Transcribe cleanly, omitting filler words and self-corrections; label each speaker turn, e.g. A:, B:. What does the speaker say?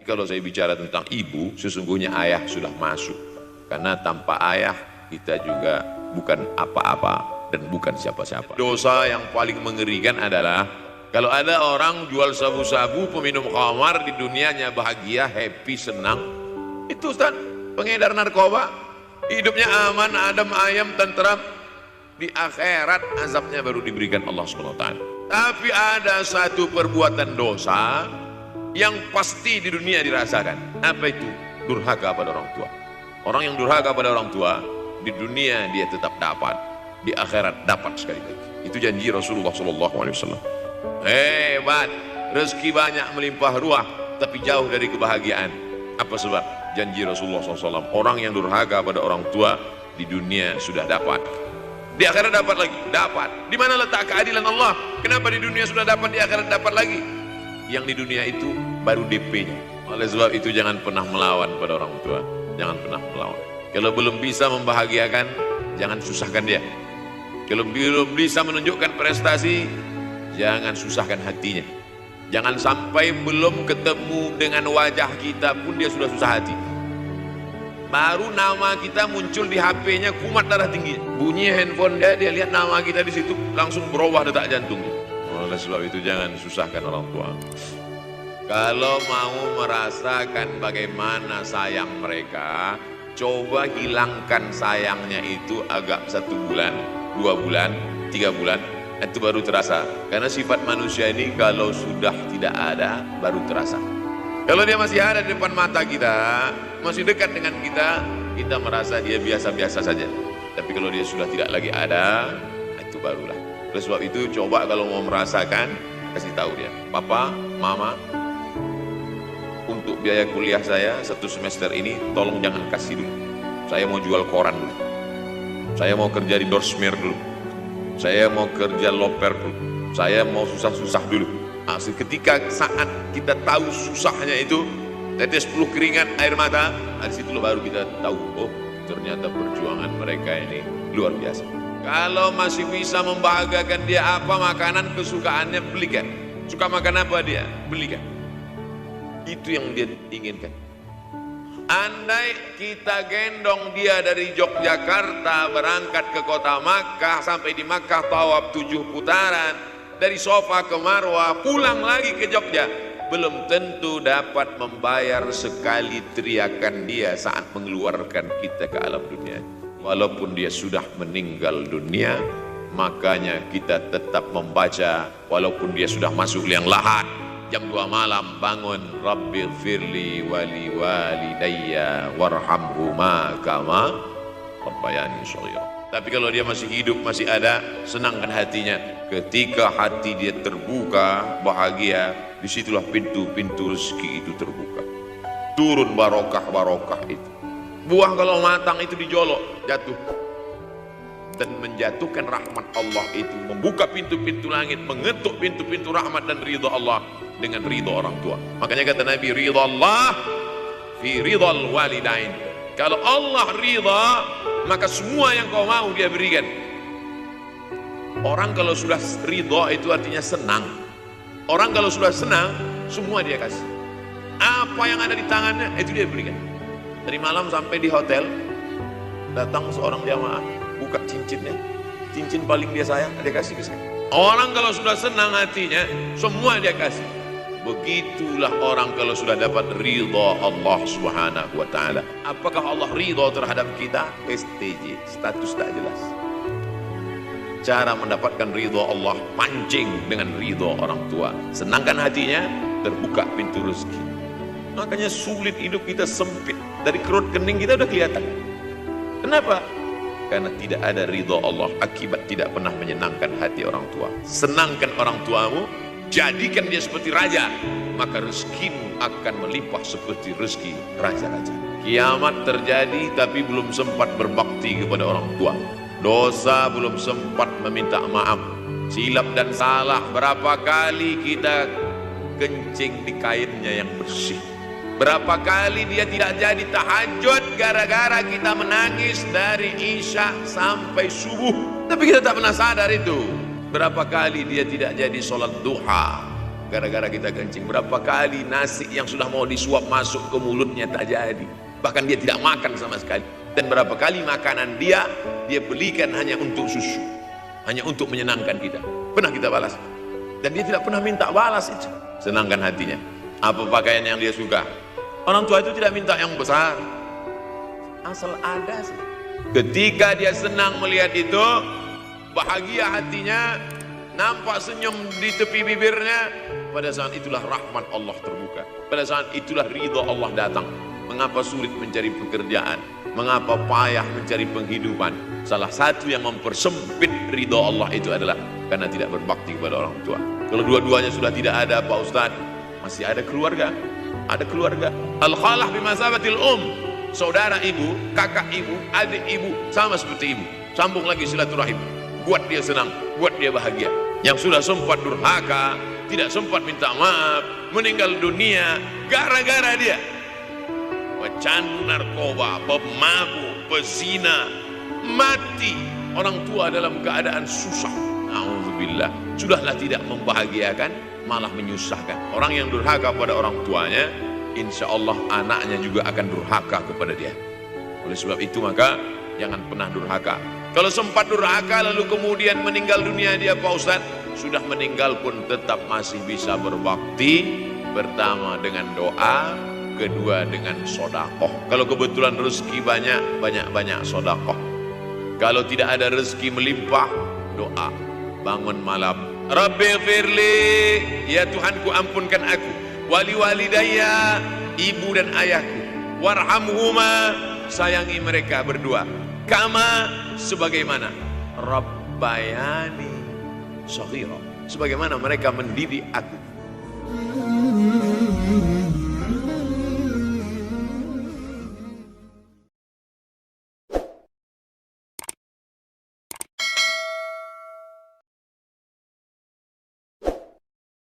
A: Kalau saya bicara tentang ibu, sesungguhnya ayah sudah masuk. Karena tanpa ayah kita juga bukan apa-apa dan bukan siapa-siapa. Dosa yang paling mengerikan adalah kalau ada orang jual sabu-sabu, peminum khamar, di dunianya bahagia, happy, senang. Itu Ustaz, pengedar narkoba, hidupnya aman, adem, ayam, tenteram. Di akhirat azabnya baru diberikan Allah SWT. Tapi ada satu perbuatan dosa yang pasti di dunia dirasakan. Apa itu? Durhaka pada orang tua. Orang yang durhaka pada orang tua, di dunia dia tetap dapat, di akhirat dapat sekali lagi. Itu janji Rasulullah SAW. Hebat, rezeki banyak melimpah ruah, tapi jauh dari kebahagiaan. Apa sebab? Janji Rasulullah SAW. Orang yang durhaka pada orang tua, di dunia sudah dapat, di akhirat dapat lagi. Dapat. Di mana letak keadilan Allah? Kenapa di dunia sudah dapat, di akhirat dapat lagi? Yang di dunia itu baru DP-nya. Oleh sebab itu jangan pernah melawan pada orang tua. Jangan pernah melawan. Kalau belum bisa membahagiakan, jangan susahkan dia. Kalau belum bisa menunjukkan prestasi, jangan susahkan hatinya. Jangan sampai belum ketemu dengan wajah kita pun dia sudah susah hati. Baru nama kita muncul di HP-nya, kumat darah tinggi. Bunyi handphone dia lihat nama kita di situ, langsung berubah detak jantung. Oleh sebab itu jangan susahkan orang tua. Kalau mau merasakan bagaimana sayang mereka, coba hilangkan sayangnya itu agak 1 bulan, 2 bulan, 3 bulan, itu baru terasa. Karena sifat manusia ini kalau sudah tidak ada baru terasa. Kalau dia masih ada di depan mata kita, masih dekat dengan kita, kita merasa dia biasa-biasa saja. Tapi kalau dia sudah tidak lagi ada, itu barulah. Oleh sebab itu coba kalau mau merasakan, kasih tahu dia, Papa, Mama, untuk biaya kuliah saya 1 semester ini tolong jangan kasih dulu. Saya mau jual koran dulu. Saya mau kerja di Dorsmer dulu. Saya mau kerja loper dulu. Saya mau susah-susah dulu. Nah, ketika saat kita tahu susahnya itu, tetes 10 keringat air mata, nah, disitulah baru kita tahu, oh ternyata perjuangan mereka ini luar biasa. Kalau masih bisa membahagiakan dia apa makanan kesukaannya, belikan. Suka makan apa dia, belikan. Itu yang dia inginkan. Andai kita gendong dia dari Yogyakarta berangkat ke kota Makkah, sampai di Makkah tawaf 7 putaran, dari Sofa ke Marwah, pulang lagi ke Jogja, belum tentu dapat membayar sekali teriakan dia saat mengeluarkan kita ke alam dunia. Walaupun dia sudah meninggal dunia, makanya kita tetap membaca walaupun dia sudah masuk liang lahat. Jam 2 malam bangun, Rabbighfirli wali walidayya warhamhuma kama rabbayani shaghira. Tapi kalau dia masih hidup, masih ada, senangkan hatinya. Ketika hati dia terbuka, bahagia, disitulah pintu-pintu rezeki itu terbuka. Turun barokah-barokah itu. Buah kalau matang itu dijolok, jatuh. Dan menjatuhkan rahmat Allah itu, membuka pintu-pintu langit, mengetuk pintu-pintu rahmat dan ridha Allah dengan ridha orang tua. Makanya kata Nabi, ridha Allah fi ridhal walidain. Kalau Allah ridha, maka semua yang kau mau dia berikan. Orang kalau sudah ridha itu artinya senang. Orang kalau sudah senang, semua dia kasih. Apa yang ada di tangannya, itu dia berikan. Dari malam sampai di hotel, datang seorang jamaah, buka cincinnya, cincin paling dia sayang, dia kasih ke saya. Orang kalau sudah senang hatinya, semua dia kasih. Begitulah orang kalau sudah dapat ridha Allah Subhanahu wa ta'ala. Apakah Allah ridha terhadap kita? STJ, status tak jelas. Cara mendapatkan ridha Allah, pancing dengan ridha orang tua. Senangkan hatinya, terbuka pintu rezeki. Makanya sulit hidup kita, sempit. Dari kerut kening kita udah kelihatan. Kenapa? Karena tidak ada ridha Allah, akibat tidak pernah menyenangkan hati orang tua. Senangkan orang tuamu, jadikan dia seperti raja, maka rezekimu akan melimpah seperti rezeki raja-raja. Kiamat terjadi tapi belum sempat berbakti kepada orang tua. Dosa belum sempat meminta maaf. Silap dan salah berapa kali kita kencing di kainnya yang bersih. Berapa kali dia tidak jadi tahajud gara-gara kita menangis dari Isya sampai subuh. Tapi kita tak pernah sadar itu. Berapa kali dia tidak jadi sholat duha gara-gara kita kencing. Berapa kali nasi yang sudah mau disuap masuk ke mulutnya tak jadi, bahkan dia tidak makan sama sekali. Dan berapa kali makanan dia belikan hanya untuk susu, hanya untuk menyenangkan kita. Pernah kita balas, dan dia tidak pernah minta balas itu. Senangkan hatinya. Apa pakaian yang dia suka, orang tua itu tidak minta yang besar, asal ada sih. Ketika dia senang melihat itu, bahagia hatinya, nampak senyum di tepi bibirnya, pada saat itulah rahmat Allah terbuka. Pada saat itulah ridha Allah datang. Mengapa sulit mencari pekerjaan? Mengapa payah mencari penghidupan? Salah satu yang mempersempit ridha Allah itu adalah karena tidak berbakti kepada orang tua. Kalau dua-duanya sudah tidak ada, Pak Ustadz, masih ada keluarga. Ada keluarga. Al-khalah bimasabatil saudara ibu, kakak ibu, adik ibu, sama seperti ibu. Sambung lagi silaturahim, buat dia senang, buat dia bahagia. Yang sudah sempat durhaka, tidak sempat minta maaf, meninggal dunia gara-gara dia pecandu narkoba, pemabuk, pezina, mati. Orang tua dalam keadaan susah, na'udzubillah. Sudahlah tidak membahagiakan, malah menyusahkan. Orang yang durhaka pada orang tuanya, insya Allah anaknya juga akan durhaka kepada dia. Oleh sebab itu maka jangan pernah durhaka. Kalau sempat durhaka lalu kemudian meninggal dunia dia, Pak Ustadz, sudah meninggal pun tetap masih bisa berbakti. Pertama dengan doa, kedua dengan sodakoh. Kalau kebetulan rezeki banyak sodakoh. Kalau tidak ada rezeki melimpah, doa. Bangun malam, Rabbi firli, ya Tuhanku ampunkan aku, wali walidayya, ibu dan ayahku, warhamhuma, sayangi mereka berdua, kama, sebagaimana rabbayani shaghira, sebagaimana mereka mendidik aku.